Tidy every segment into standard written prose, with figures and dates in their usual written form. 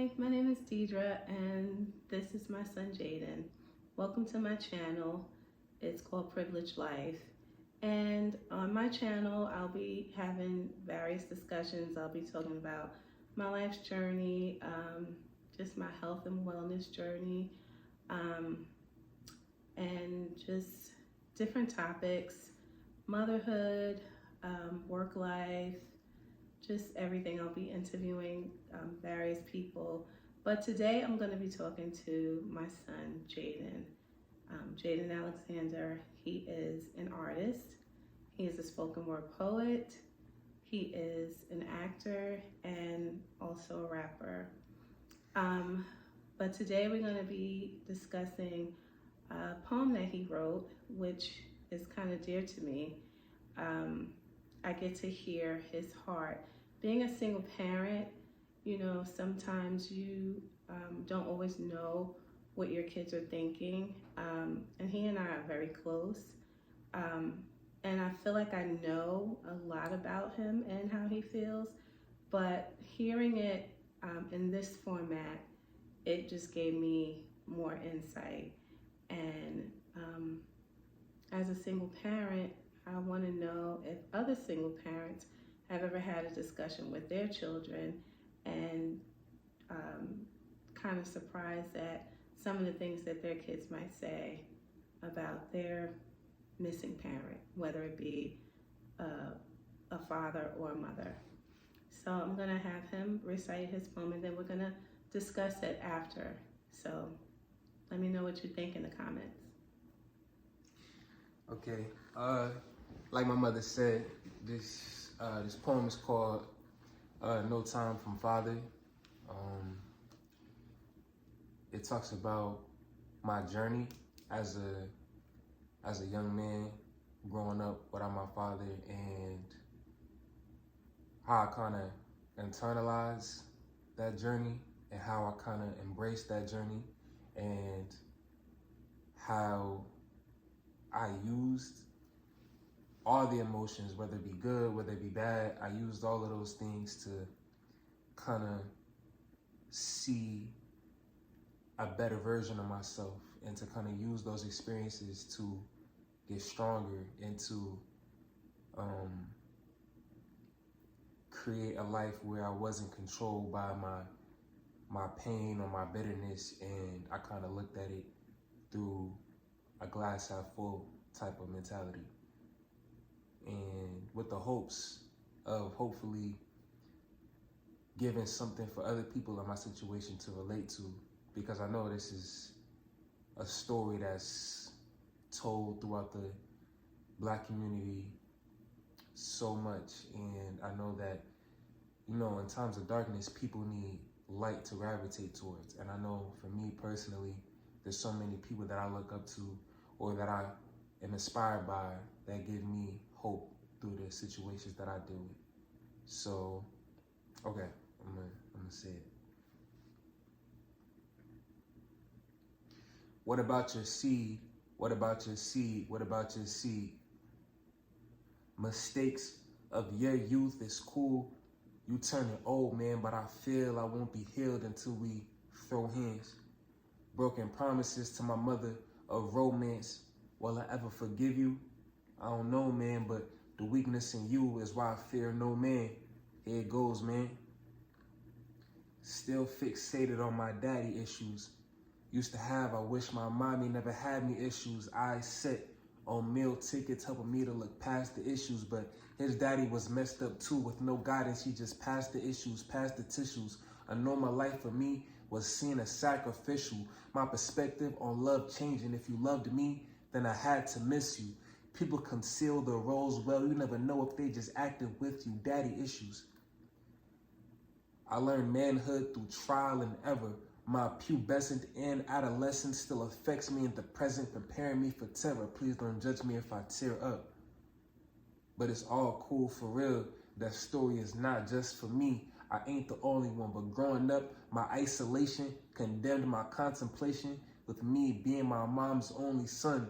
Hi, my name is Deidre and this is my son Jadin. Welcome to my channel. It's called Privileged Life. And on my channel, I'll be having various discussions. I'll be talking about my life's journey, just my health and wellness journey, and just different topics, motherhood, work life, just everything. I'll be interviewing various people. But today I'm going to be talking to my son, Jadin. Jadin Alexander, he is an artist. He is a spoken word poet. He is an actor and also a rapper. But today we're going to be discussing a poem that he wrote, which is kind of dear to me. I get to hear his heart. Being a single parent, you know, sometimes you don't always know what your kids are thinking. And he and I are very close. And I feel like I know a lot about him and how he feels, but hearing it in this format, it just gave me more insight. And as a single parent, I want to know if other single parents have ever had a discussion with their children and kind of surprised at some of the things that their kids might say about their missing parent, whether it be a father or a mother. So I'm going to have him recite his poem and then we're going to discuss it after. So let me know what you think in the comments. Okay, like my mother said, this poem is called No Time from Father. It talks about my journey as a young man growing up without my father and how I kind of internalized that journey and how I kind of embraced that journey and how I used all the emotions, whether it be good, whether it be bad. I used all of those things to kind of see a better version of myself and to kind of use those experiences to get stronger and to create a life where I wasn't controlled by my pain or my bitterness, and I kind of looked at it through a glass half full type of mentality, and with the hopes of hopefully giving something for other people in my situation to relate to, because I know this is a story that's told throughout the Black community so much, and I know that, you know, in times of darkness, people need light to gravitate towards, and I know for me personally, there's so many people that I look up to or that I am inspired by that give me hope through the situations that I deal with. So, okay, I'm gonna say it. What about your seed? What about your seed? What about your seed? Mistakes of your youth is cool. You turning old, man, but I feel I won't be healed until we throw hands. Broken promises to my mother of romance. Will I ever forgive you? I don't know, man, but the weakness in you is why I fear no man. Here it goes, man. Still fixated on my daddy issues. Used to have, I wish my mommy never had me issues. I sit on meal tickets helping me to look past the issues, but his daddy was messed up too with no guidance. He just passed the issues, passed the tissues. A normal life for me was seen as sacrificial. My perspective on love changing. If you loved me, then I had to miss you. People conceal their roles well. You never know if they just acted with you. Daddy issues. I learned manhood through trial and error. My pubescent and adolescence still affects me in the present, preparing me for terror. Please don't judge me if I tear up. But it's all cool for real. That story is not just for me. I ain't the only one, but growing up, my isolation condemned my contemplation with me being my mom's only son.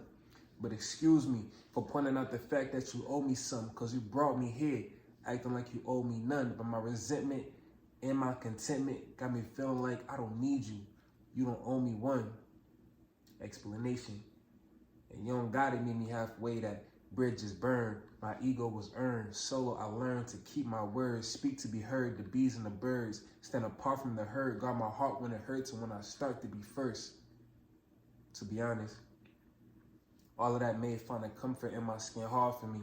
But excuse me for pointing out the fact that you owe me some, cause you brought me here acting like you owe me none. But my resentment And my contentment got me feeling like I don't need you. You don't owe me one. Explanation. And you don't gotta meet me halfway, that bridge is burned. My ego was earned. Solo, I learned to keep my words, speak to be heard, the bees and the birds. Stand apart from the herd, guard my heart when it hurts and when I start to be first. To be honest, all of that made find a comfort in my skin hard for me.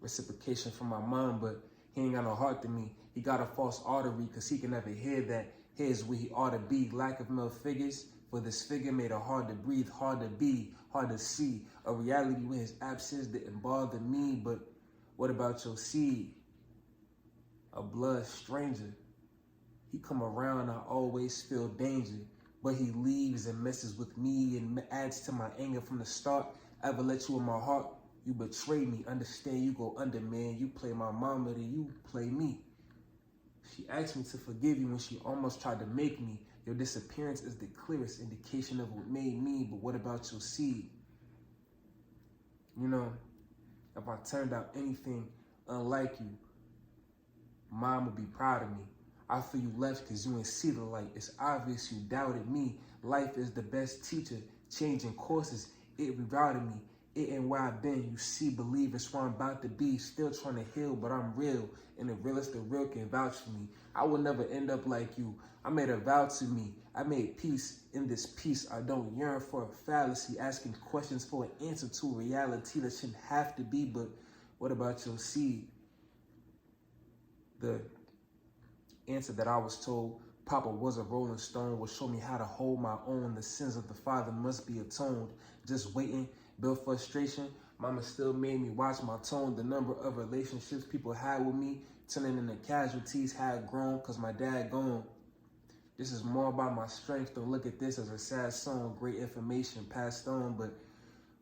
Reciprocation from my mom, but he ain't got no heart to me. He got a false artery, cause he can never hear that here's where he ought to be. Lack of male figures, for this figure made it hard to breathe, hard to be, hard to see. A reality where his absence didn't bother me, but what about your seed? A blood stranger. He come around, I always feel danger, but he leaves and messes with me and adds to my anger from the start. Ever let you in my heart? You betray me. Understand you go under, man. You play my mama, then you play me. She asked me to forgive you when she almost tried to make me. Your disappearance is the clearest indication of what made me, but what about your seed? You know, if I turned out anything unlike you, Mom would be proud of me. I feel you left because you ain't see the light. It's obvious you doubted me. Life is the best teacher. Changing courses, it rerouted me. It ain't where I've been. You see, believe it's where I'm about to be. Still trying to heal, but I'm real. And the realest, the real can vouch for me. I will never end up like you. I made a vow to me. I made peace. In this peace, I don't yearn for a fallacy. Asking questions for an answer to a reality that shouldn't have to be. But what about your seed? The answer that I was told, Papa was a rolling stone, will show me how to hold my own. The sins of the father must be atoned. Just waiting, build frustration. Mama still made me watch my tone. The number of relationships people had with me, turning into casualties, had grown because my dad gone. This is more about my strength. Don't look at this as a sad song. Great information passed on, but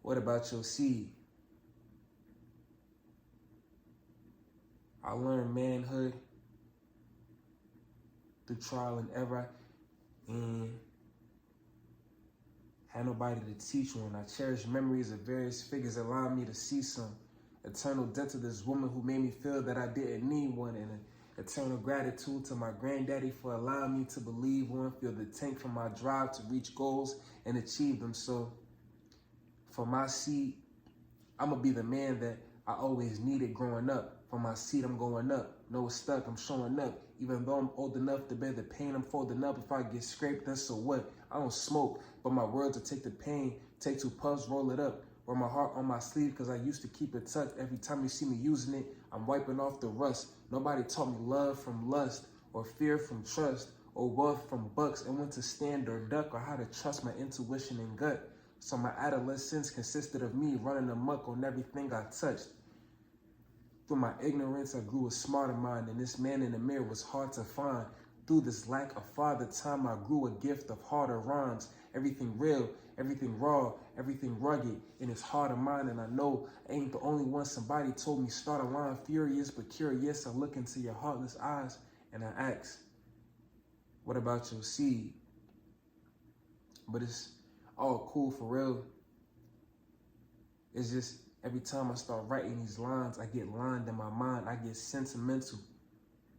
what about your seed? I learned manhood through trial and error, and had nobody to teach me. And I cherish memories of various figures allowing me to see some eternal debt to this woman who made me feel that I didn't need one, and an eternal gratitude to my granddaddy for allowing me to believe one, feel the tank from my drive to reach goals and achieve them. So for my seed, I'm gonna be the man that I always needed growing up. For my seed, I'm going up. No, it's stuck, I'm showing up. Even though I'm old enough to bear the pain, I'm folding up. If I get scraped, then so what? I don't smoke, but my words will take the pain. Take 2 puffs, roll it up. Wear my heart on my sleeve, cause I used to keep it tucked. Every time you see me using it, I'm wiping off the rust. Nobody taught me love from lust, or fear from trust, or wealth from bucks, and when to stand or duck, or how to trust my intuition and gut. So my adolescence consisted of me running amok on everything I touched. Through my ignorance, I grew a smarter mind, and this man in the mirror was hard to find. Through this lack of father time, I grew a gift of harder rhymes. Everything real, everything raw, everything rugged, and it's hard of mine, and I know I ain't the only one. Somebody told me start a line, furious but curious. I look into your heartless eyes, and I ask, what about your seed? But it's all cool for real. It's just every time I start writing these lines, I get lined in my mind. I get sentimental,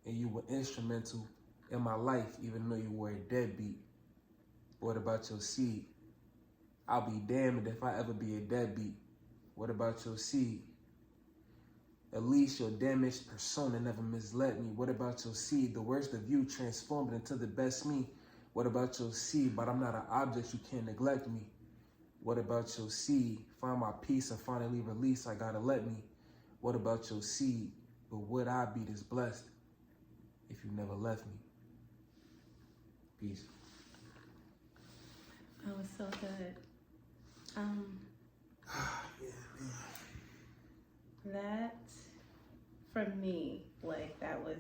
and you were instrumental in my life, even though you were a deadbeat. What about your seed? I'll be damned if I ever be a deadbeat. What about your seed? At least your damaged persona never misled me. What about your seed? The worst of you transformed into the best me. What about your seed? But I'm not an object, you can't neglect me. What about your seed? Find my peace and finally release, I gotta let me. What about your seed? But would I be this blessed if you never left me? Peace. That was so good. That, for me, like, that was,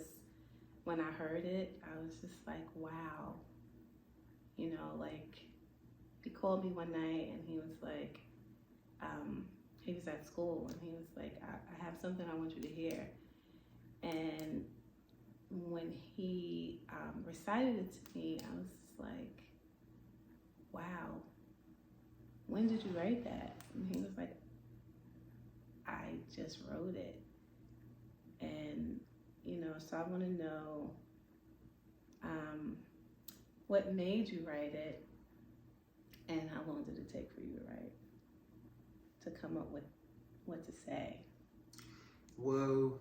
when I heard it, I was just like, wow. You know, like, he called me one night and he was like, he was at school and he was like, I have something I want you to hear. And when he recited it to me, I was just like, wow, when did you write that? And he was like, I just wrote it. And, you know, so I want to know um, what made you write it, and how long did it take for you to write, to come up with what to say? Well,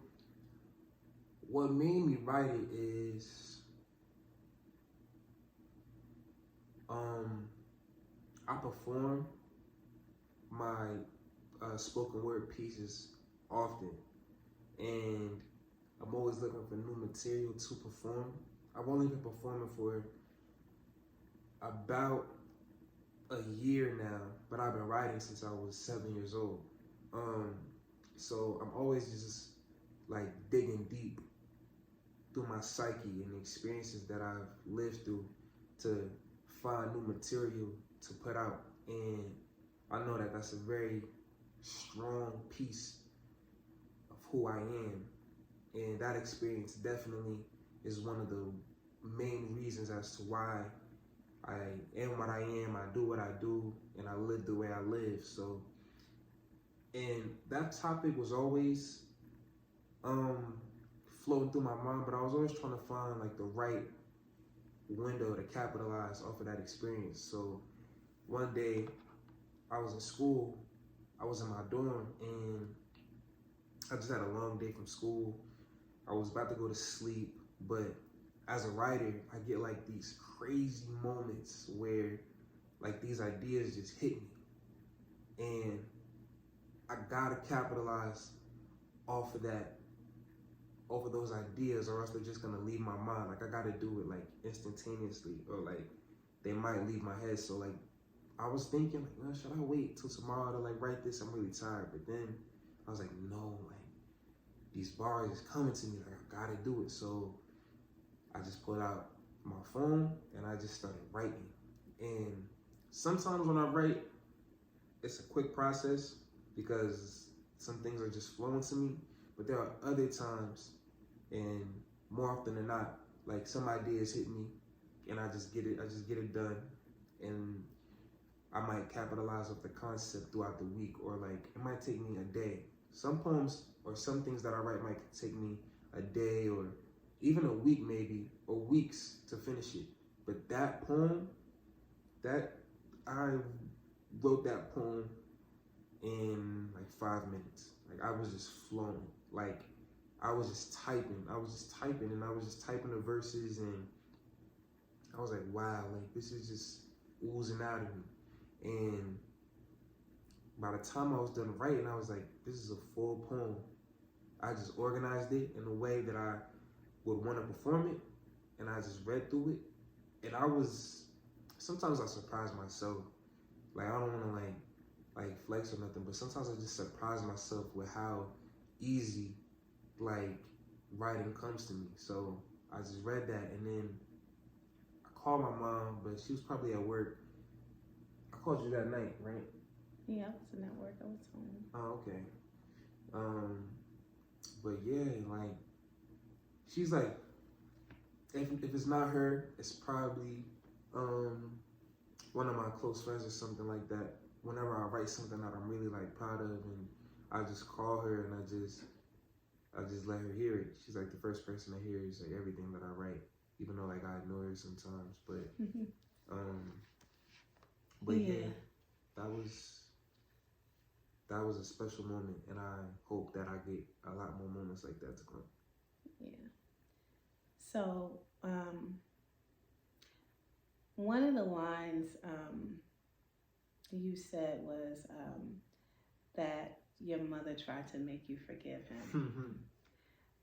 what made me write it is I perform my spoken word pieces often, and I'm always looking for new material to perform. I've only been performing for about a year now, but I've been writing since I was 7 years old. So I'm always just like digging deep through my psyche and the experiences that I've lived through to find new material to put out. And I know that that's a very strong piece of who I am. And that experience definitely is one of the main reasons as to why I am what I am, I do what I do, and I live the way I live. So, and that topic was always floating through my mind, but I was always trying to find like the right window to capitalize off of that experience. So one day I was in school, I was in my dorm, and I just had a long day from school. I was about to go to sleep, but as a writer, I get like these crazy moments where like these ideas just hit me, and I gotta capitalize off of that, off of those ideas, or else they're just gonna leave my mind. Like I gotta do it like instantaneously, or like they might leave my head. So like I was thinking like, well, should I wait till tomorrow to like write this? I'm really tired. But then I was like, no, like these bars is coming to me. Like I gotta do it. So I just pulled out my phone and I just started writing. And sometimes when I write, it's a quick process because some things are just flowing to me. But there are other times, and more often than not, like some ideas hit me and I just get it done. And I might capitalize off the concept throughout the week, or like it might take me a day. Some poems or some things that I write might take me a day or even a week maybe, or weeks to finish it. But that poem, that I wrote that poem in like 5 minutes. Like I was just flowing. Like I was just typing. And I was just typing the verses, and I was like, wow, like this is just oozing out of me. And by the time I was done writing, I was like, this is a full poem. I just organized it in a way that I would want to perform it, and I just read through it. And sometimes I surprise myself. Like I don't want to like flex or nothing, but sometimes I just surprise myself with how easy like writing comes to me. So I just read that, and then I called my mom, but she was probably at work. I called you that night, right? Yeah, I was in that work. I was home. Oh, okay. But yeah, like she's like, if it's not her, it's probably one of my close friends or something like that. Whenever I write something that I'm really like proud of, and I just call her and I just let her hear it. She's like the first person to hear is like everything that I write, even though like I ignore her sometimes. But yeah, that was a special moment, and I hope that I get a lot more moments like that to come. Yeah. So, one of the lines you said was that your mother tried to make you forgive him.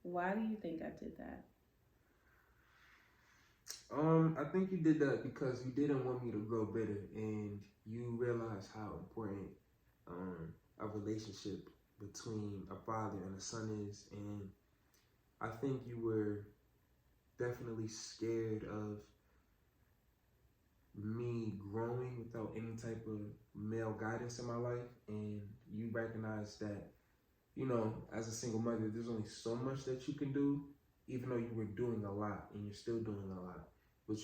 Why do you think I did that? I think you did that because you didn't want me to grow bitter, and you realized how important a relationship between a father and a son is. And I think you were definitely scared of me growing without any type of male guidance in my life. And you recognize that, you know, as a single mother, there's only so much that you can do, even though you were doing a lot, and you're still doing a lot. But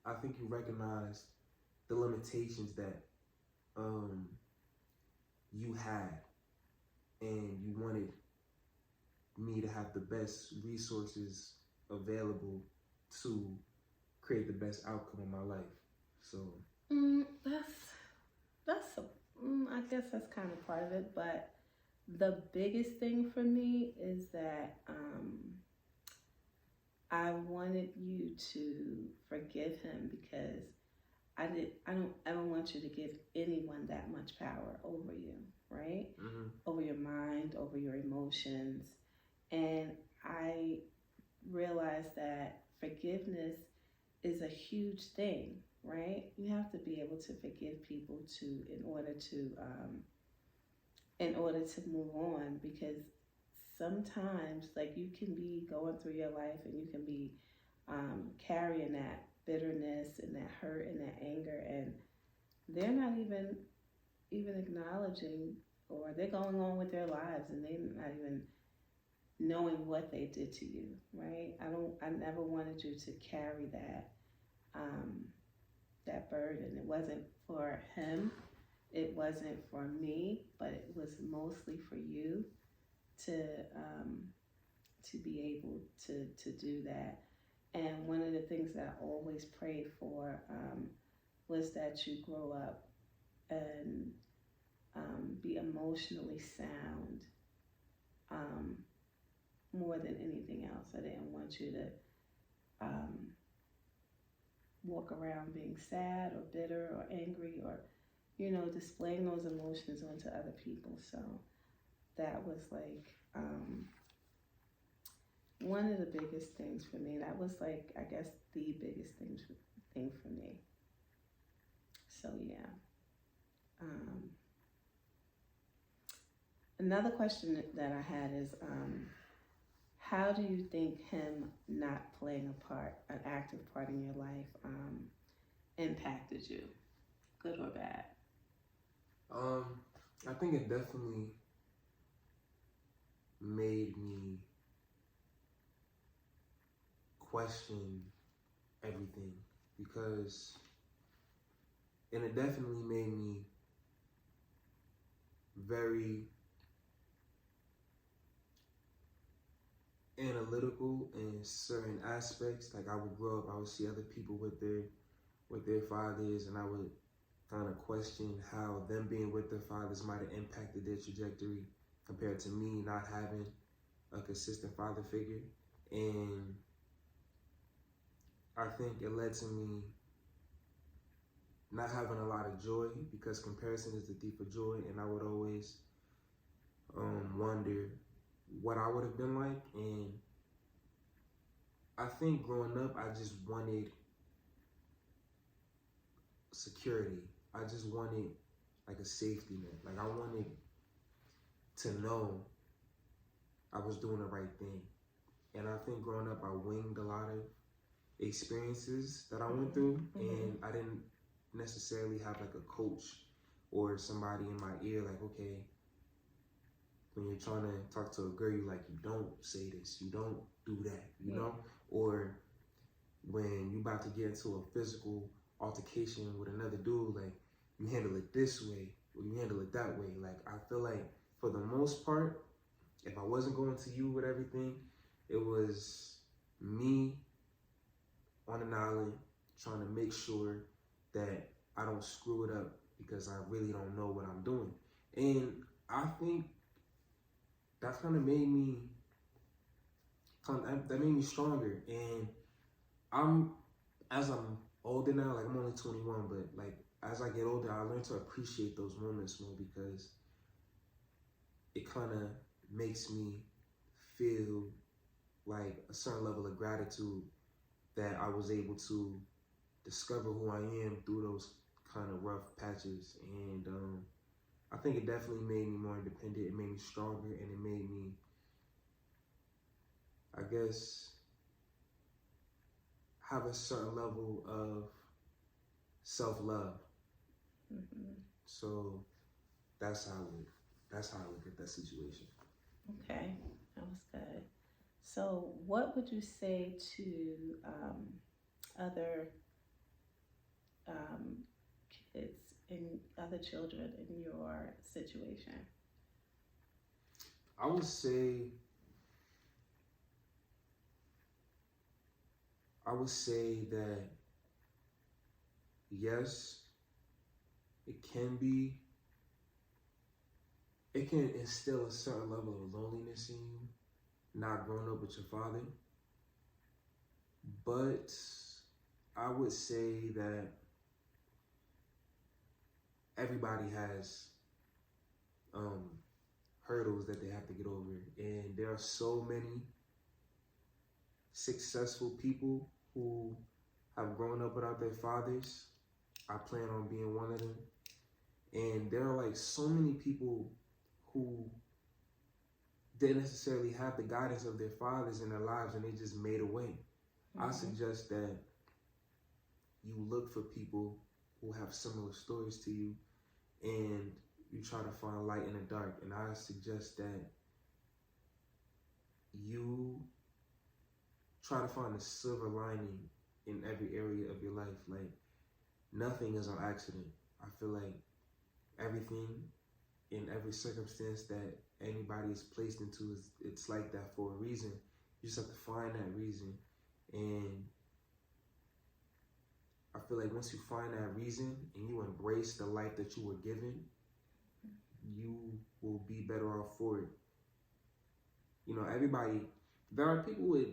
I think you recognized the limitations that you had, and you wanted me to have the best resources available to create the best outcome of my life. So that's I guess that's kind of part of it, but the biggest thing for me is that I wanted you to forgive him because I don't ever want you to give anyone that much power over you, right? Over your mind, over your emotions. And I realized that forgiveness is a huge thing, right? You have to be able to forgive people in order to move on, because sometimes like you can be going through your life and you can be carrying that bitterness and that hurt and that anger, and they're not even acknowledging, or they're going on with their lives and they're not even knowing what they did to you, right? I never wanted you to carry that that burden. It wasn't for him, it wasn't for me, but it was mostly for you to be able to do that. And one of the things that I always prayed for was that you grow up and be emotionally sound more than anything else. I didn't want you to walk around being sad or bitter or angry or, displaying those emotions onto other people. So that was like one of the biggest things for me. That was like, I guess, the biggest thing for me. So yeah. Another question that I had is, how do you think him not playing an active part in your life, impacted you, good or bad? I think it definitely made me question everything, and it definitely made me very analytical in certain aspects. Like I would grow up, I would see other people with their fathers, and I would kind of question how them being with their fathers might have impacted their trajectory compared to me not having a consistent father figure. And I think it led to me not having a lot of joy, because comparison is the thief of joy, and I would always wonder what I would have been like. And I think growing up, I just wanted security. I just wanted like a safety net. Like I wanted to know I was doing the right thing. And I think growing up, I winged a lot of experiences that I went through, and I didn't necessarily have like a coach or somebody in my ear like, okay, when you're trying to talk to a girl, you like, you don't say this, you don't do that, you know? Or when you about to get into a physical altercation with another dude, like, you handle it this way or you handle it that way. Like, I feel like for the most part, if I wasn't going to you with everything, it was me on an island trying to make sure that I don't screw it up because I really don't know what I'm doing. And I think that kind of made me stronger. And as I'm older now, like I'm only 21, but like as I get older, I learn to appreciate those moments more, because it kind of makes me feel like a certain level of gratitude that I was able to discover who I am through those kind of rough patches. And I think it definitely made me more independent. It made me stronger, and it made me, I guess, have a certain level of self-love. So that's how I look at that situation. Okay, that was good. So what would you say to other kids and other children in your situation? I would say I would say that yes, it can be. It can instill a certain level of loneliness in you, not growing up with your father. But I would say that everybody has hurdles that they have to get over, and there are so many successful people who have grown up without their fathers. I plan on being one of them. And there are like so many people who didn't necessarily have the guidance of their fathers in their lives, and they just made a way. I suggest that you look for people who have similar stories to you, and you try to find light in the dark. And I suggest that you try to find a silver lining in every area of your life. Like, nothing is on accident. I feel like everything in every circumstance that anybody is placed into, it's like that for a reason. You just have to find that reason. And I feel like once you find that reason and you embrace the life that you were given, you will be better off for it. You know, there are people with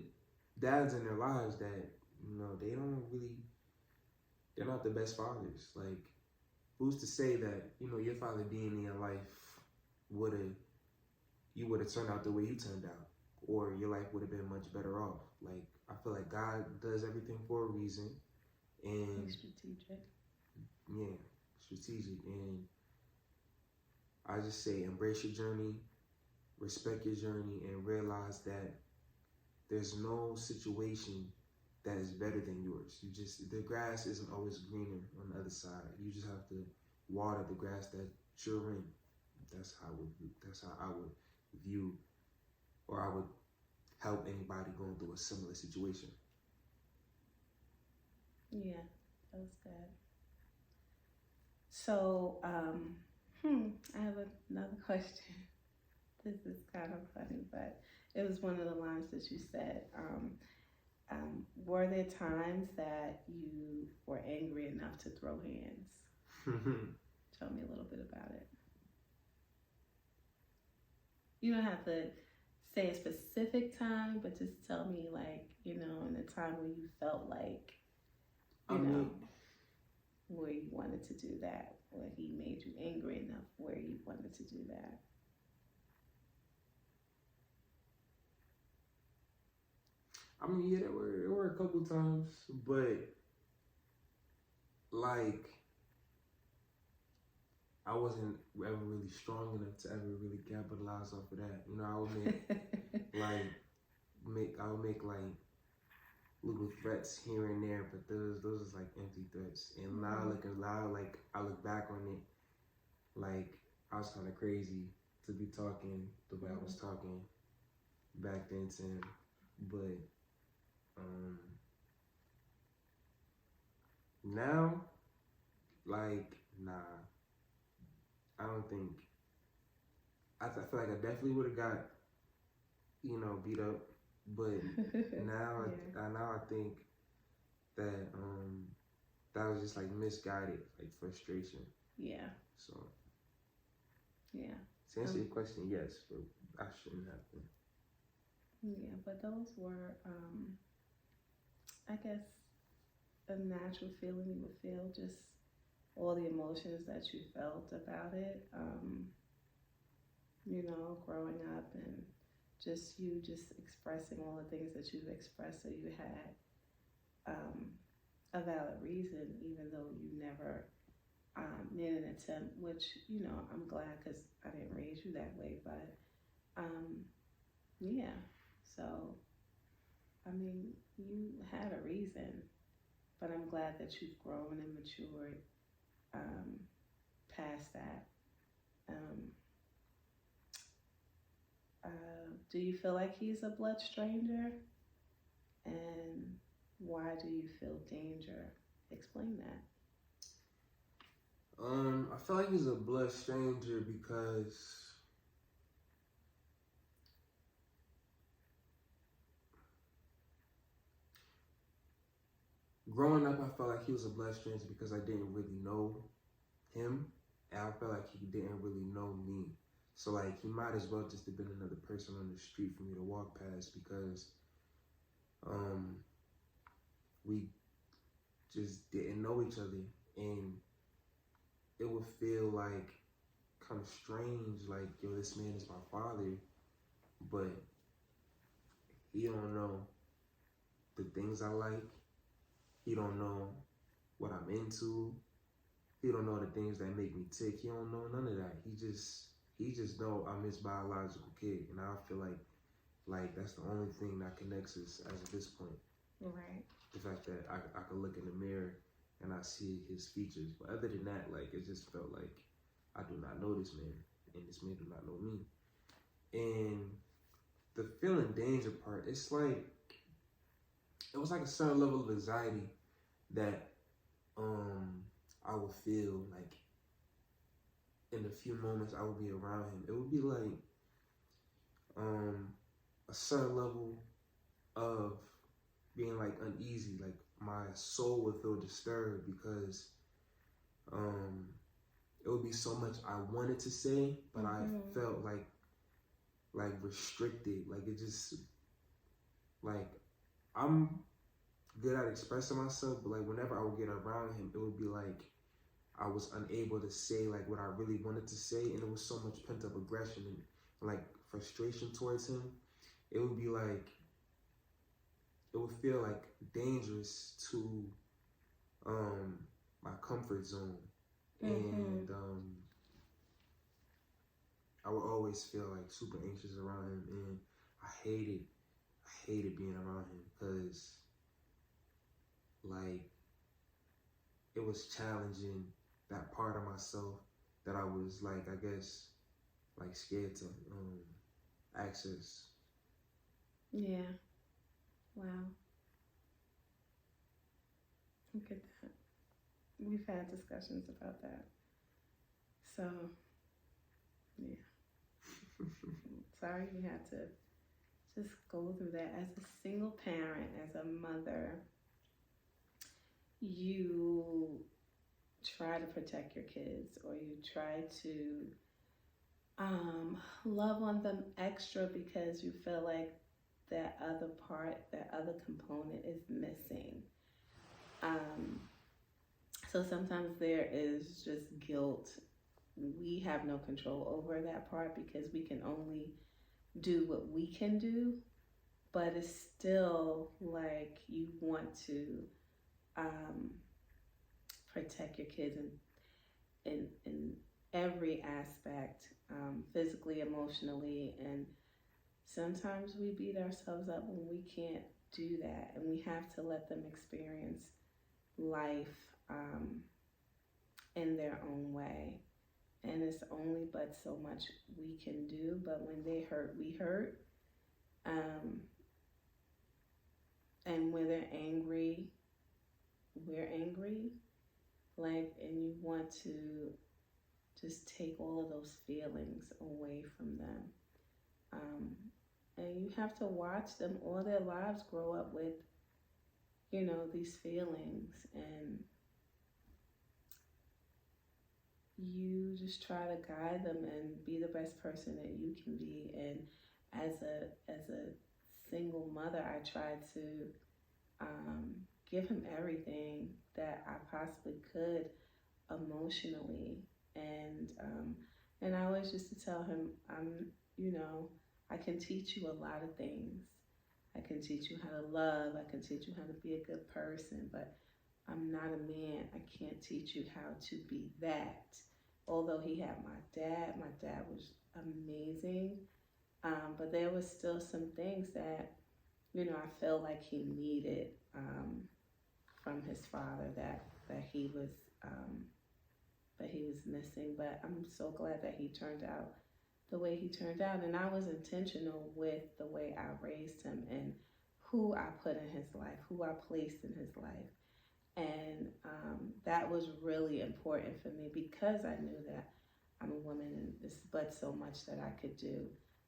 dads in their lives that, you know, they're not the best fathers. Like, who's to say that, you know, your father being in your life you would have turned out the way you turned out, or your life would have been much better off. Like, I feel like God does everything for a reason, and strategic. Yeah, strategic. And I just say, embrace your journey, respect your journey, and realize that there's no situation that is better than yours. The grass isn't always greener on the other side. You just have to water the grass that you're in. That's how I would view, or I would help anybody going through a similar situation. Yeah, that was good. So, I have another question. This is kind of funny, but it was one of the lines that you said. Were there times that you were angry enough to throw hands? Tell me a little bit about it. You don't have to say a specific time, but just tell me, like, you know, in a time when you felt like, where you wanted to do that, where he made you angry enough, where you wanted to do that. I mean, yeah, there were a couple times, but like, I wasn't ever really strong enough to ever really capitalize off of that. You know, I would make little threats here and there, but those is like empty threats. And now I look back on it, like, I was kind of crazy to be talking the way I was talking back then to him. But now, like, nah, I don't think. I feel like I definitely would have got, you know, beat up, but now I think that that was just like misguided, like frustration. Yeah. So. Yeah. To answer your question, yes, but I shouldn't have been. Yeah, but those were, I guess, a natural feeling you would feel, just all the emotions that you felt about it, you know, growing up, and just expressing all the things that you've expressed, so you had a valid reason, even though you never made an attempt, which, you know, I'm glad, because I didn't raise you that way, but yeah, so, I mean, you had a reason, but I'm glad that you've grown and matured past that. Do you feel like he's a blood stranger? And why do you feel danger? Explain that. I feel like he's a blood stranger because growing up, I felt like he was a blood stranger because I didn't really know him, and I felt like he didn't really know me. So like he might as well just have been another person on the street for me to walk past because we just didn't know each other, and it would feel like kind of strange, like, yo, this man is my father, but he don't know the things I like. He don't know what I'm into. He don't know the things that make me tick. He don't know none of that. He just know I'm his biological kid, and I feel like that's the only thing that connects us as of this point. Right. The fact that I could look in the mirror and I see his features. But other than that, like, it just felt like I do not know this man, and this man do not know me. And the feeling danger part, it's like, it was like a certain level of anxiety that I would feel like in the few moments I would be around him. It would be like a certain level of being like uneasy, like my soul would feel disturbed because it would be so much I wanted to say, but I felt like restricted. Like it just, like, I'm good at expressing myself, but like whenever I would get around him, it would be like I was unable to say like what I really wanted to say, and it was so much pent up aggression and like frustration towards him. It would be like, it would feel like dangerous to my comfort zone. And I would always feel like super anxious around him, and I hated being around him because like it was challenging that part of myself that I was like, I guess, like scared to access. Yeah. Wow. Look at that. We've had discussions about that. So, yeah. Sorry you had to just go through that. As a single parent, as a mother, you try to protect your kids, or you try to love on them extra because you feel like that other part, that other component is missing. So sometimes there is just guilt. We have no control over that part because we can only do what we can do, but it's still like you want to protect your kids in every aspect, physically, emotionally, and sometimes we beat ourselves up when we can't do that, and we have to let them experience life in their own way. And it's only but so much we can do, but when they hurt, we hurt. And when they're angry, we're angry. Like, and you want to just take all of those feelings away from them. And you have to watch them all their lives grow up with, you know, these feelings, and you just try to guide them and be the best person that you can be. And as a single mother, I try to give him everything that I possibly could emotionally, and I always used to tell him, I can teach you a lot of things. I can teach you how to love. I can teach you how to be a good person, but I'm not a man. I can't teach you how to be that. Although he had my dad was amazing, but there was still some things that, I felt like he needed from his father that he was missing. But I'm so glad that he turned out the way he turned out, and I was intentional with the way I raised him and who I put in his life, who I placed in his life. And that was really important for me because I knew that I'm a woman and there's but so much that I could do.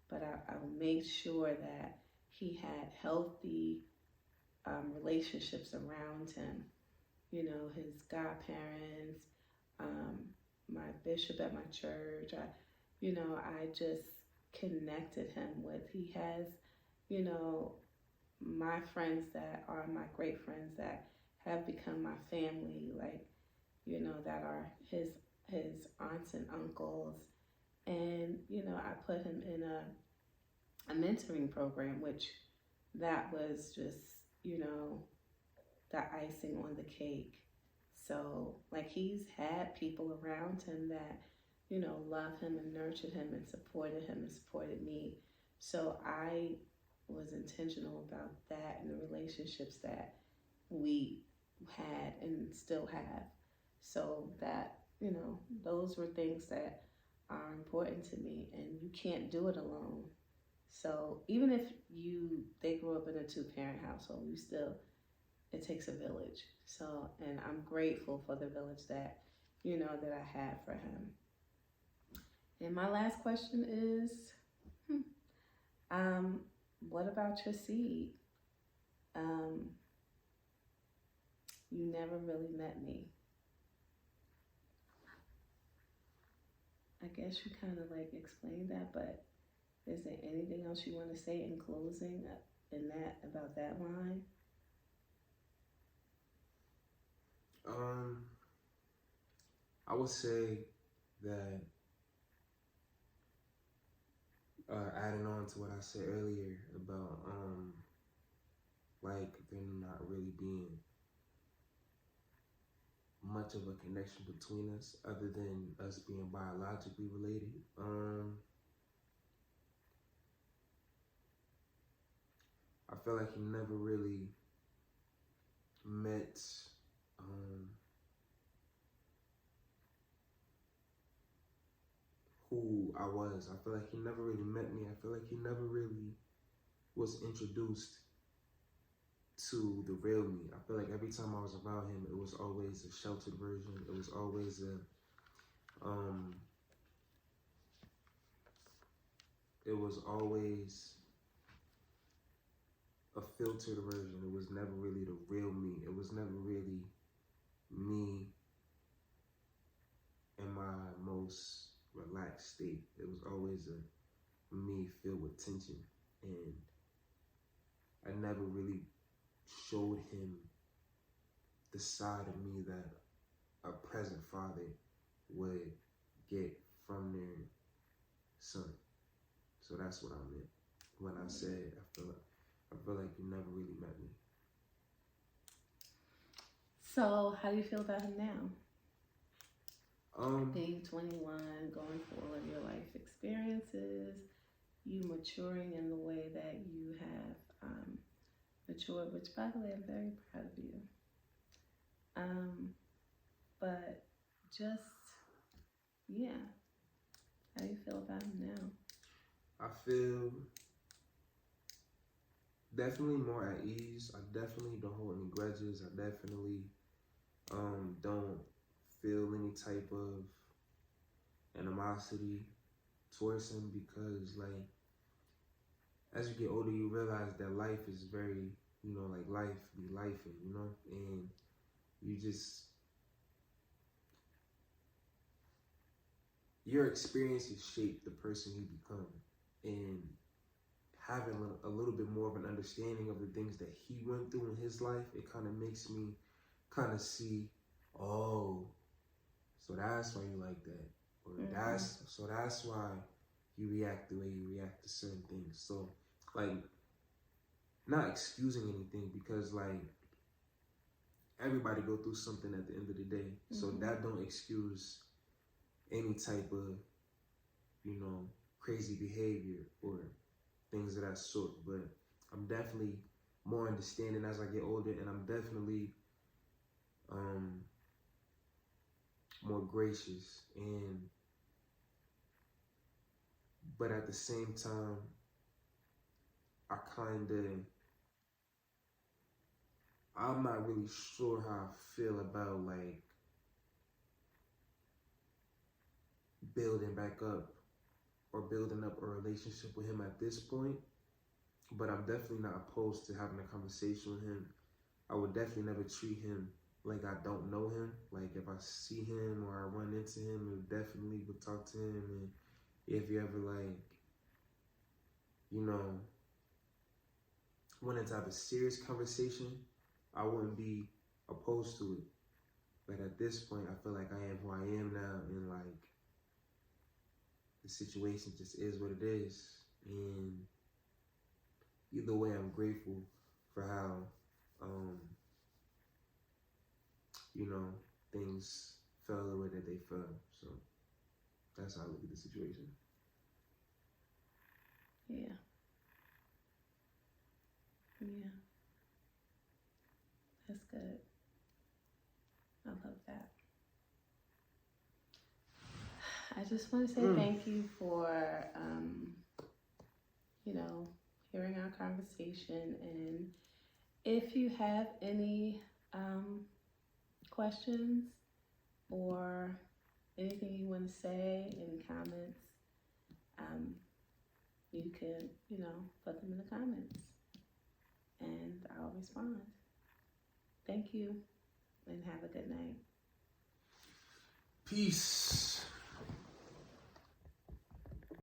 But I made sure that he had healthy relationships around him. You know, his godparents, um, my bishop at my church. I just connected him with. He has, you know, my friends that are my great friends that have become my family, like, that are his aunts and uncles. And, I put him in a mentoring program, which that was just, the icing on the cake. So, like, he's had people around him that, love him and nurtured him and supported me. So I was intentional about that and the relationships that we had and still have. So that, those were things that are important to me, and you can't do it alone. So even if they grew up in a two-parent household, it takes a village. So, and I'm grateful for the village that, that I had for him. And my last question is, what about your seed? You never really met me. I guess you kind of like explained that, but is there anything else you want to say in closing about that line? I would say that adding on to what I said earlier about like there not really being much of a connection between us other than us being biologically related. I feel like he never really met who I was. I feel like he never really met me. I feel like he never really was introduced to the real me. I feel like every time I was around him, it was always a sheltered version. It was always a filtered version. It was never really the real me. It was never really me in my most relaxed state. It was always a me filled with tension. And I never really showed him the side of me that a present father would get from their son. So that's what I meant when I said I feel like you never really met me. So how do you feel about him now? Being 21, going through all of your life experiences, you maturing in the way that you have matured, which by the way, I'm very proud of you. But just, yeah, how do you feel about him now? I feel definitely more at ease. I definitely don't hold any grudges. I definitely don't feel any type of animosity towards him, because like as you get older you realize that life is very, like life be lifing, and you just, your experiences shape the person you become, and having a little bit more of an understanding of the things that he went through in his life, it kind of makes me kind of see, oh, so that's why you like that, or that's why you react the way you react to certain things. So like, not excusing anything, because like everybody go through something at the end of the day. So that don't excuse any type of, crazy behavior or things of that sort. But I'm definitely more understanding as I get older, and I'm definitely more gracious, but at the same time I'm not really sure how I feel about like building back up or building up a relationship with him at this point. but I'm definitely not opposed to having a conversation with him. I would definitely never treat him like I don't know him. Like if I see him or I run into him, I definitely would talk to him. And if you ever like, you know, wanted to have a serious conversation, I wouldn't be opposed to it. But at this point, I feel like I am who I am now, and like the situation just is what it is. And either way, I'm grateful for how, you know, things fell the way that they fell. So that's how I look at the situation. Yeah. Yeah. That's good. I love that. I just want to say thank you for, you know, hearing our conversation. And if you have any questions or anything you want to say, any comments, you can, you know, put them in the comments and I'll respond. Thank you and have a good night. Peace.